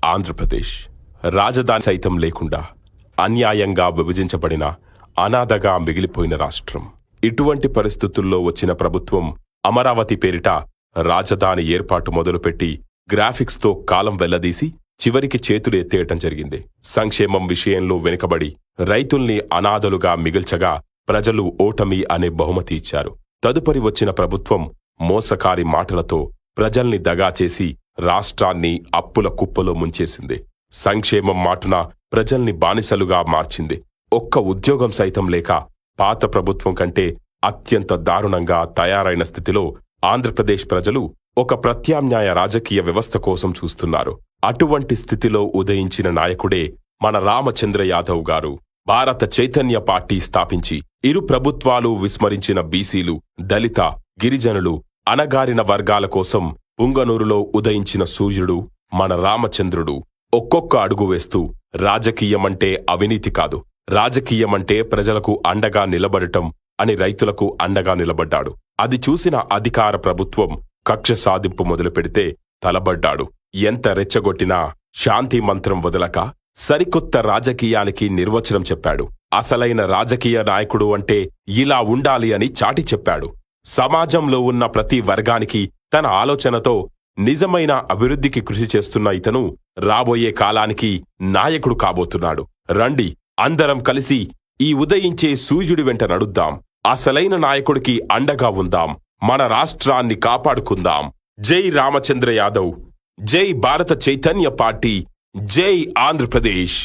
ఆంధ్రప్రదేశ్ రాజధాని సైతం లేకుండా అన్యాయంగా విభజించబడిన అనాథగా మిగిలిపోయిన రాష్ట్రం. ఇటువంటి పరిస్థితుల్లో వచ్చిన ప్రభుత్వం అమరావతి పేరిట రాజధాని ఏర్పాటు మొదలుపెట్టి గ్రాఫిక్స్తో కాలం వెళ్లదీసి చివరికి చేతులు ఎత్తేయటం జరిగింది. సంక్షేమం విషయంలో వెనుకబడి రైతుల్ని అనాథలుగా మిగిల్చగా ప్రజలు ఓటమి అనే బహుమతి ఇచ్చారు. తదుపరి వచ్చిన ప్రభుత్వం మోసకారి మాటలతో ప్రజల్ని దగా చేసి రాష్ట్రాన్ని అప్పుల కుప్పలో ముంచేసింది. సంక్షేమం మాటున ప్రజల్ని బానిసలుగా మార్చింది. ఒక్క ఉద్యోగం సైతం లేక పాత ప్రభుత్వం కంటే అత్యంత దారుణంగా తయారైన స్థితిలో ఆంధ్రప్రదేశ్ ప్రజలు ఒక ప్రత్యామ్నాయ రాజకీయ వ్యవస్థ కోసం చూస్తున్నారు. అటువంటి స్థితిలో ఉదయించిన నాయకుడే మన రామచంద్ర యాదవ్ గారు. భారత చైతన్య పార్టీ స్థాపించి ఇరు ప్రభుత్వాలు విస్మరించిన బీసీలు, దళిత, గిరిజనులు, అణగారిన వర్గాల కోసం పుంగనూరులో ఉదయించిన సూర్యుడు మన రామచంద్రుడు. ఒక్కొక్క అడుగు వేస్తూ రాజకీయమంటే అవినీతి కాదు, రాజకీయమంటే ప్రజలకు అండగా నిలబడటం అని రైతులకు అండగా నిలబడ్డాడు. అది చూసిన అధికార ప్రభుత్వం కక్ష సాధింపు మొదలుపెడితే తలబడ్డాడు. ఎంత రెచ్చగొట్టినా శాంతి మంత్రం వదలక సరికొత్త రాజకీయానికి నిర్వచనం చెప్పాడు. అసలైన రాజకీయ నాయకుడు అంటే ఇలా ఉండాలి అని చాటి చెప్పాడు. సమాజంలో ఉన్న ప్రతి వర్గానికి తన ఆలోచనతో నిజమైన అభివృద్ధికి కృషి చేస్తున్న ఇతను రాబోయే కాలానికి నాయకుడు కాబోతున్నాడు. రండి అందరం కలిసి ఈ ఉదయించే సూర్యుడి వెంట నడుద్దాం. అసలైన నాయకుడికి అండగా ఉందాం. మన రాష్ట్రాన్ని కాపాడుకుందాం. జై రామచంద్ర యాదవ్, జై భారత చైతన్య పార్టీ, జై ఆంధ్రప్రదేశ్.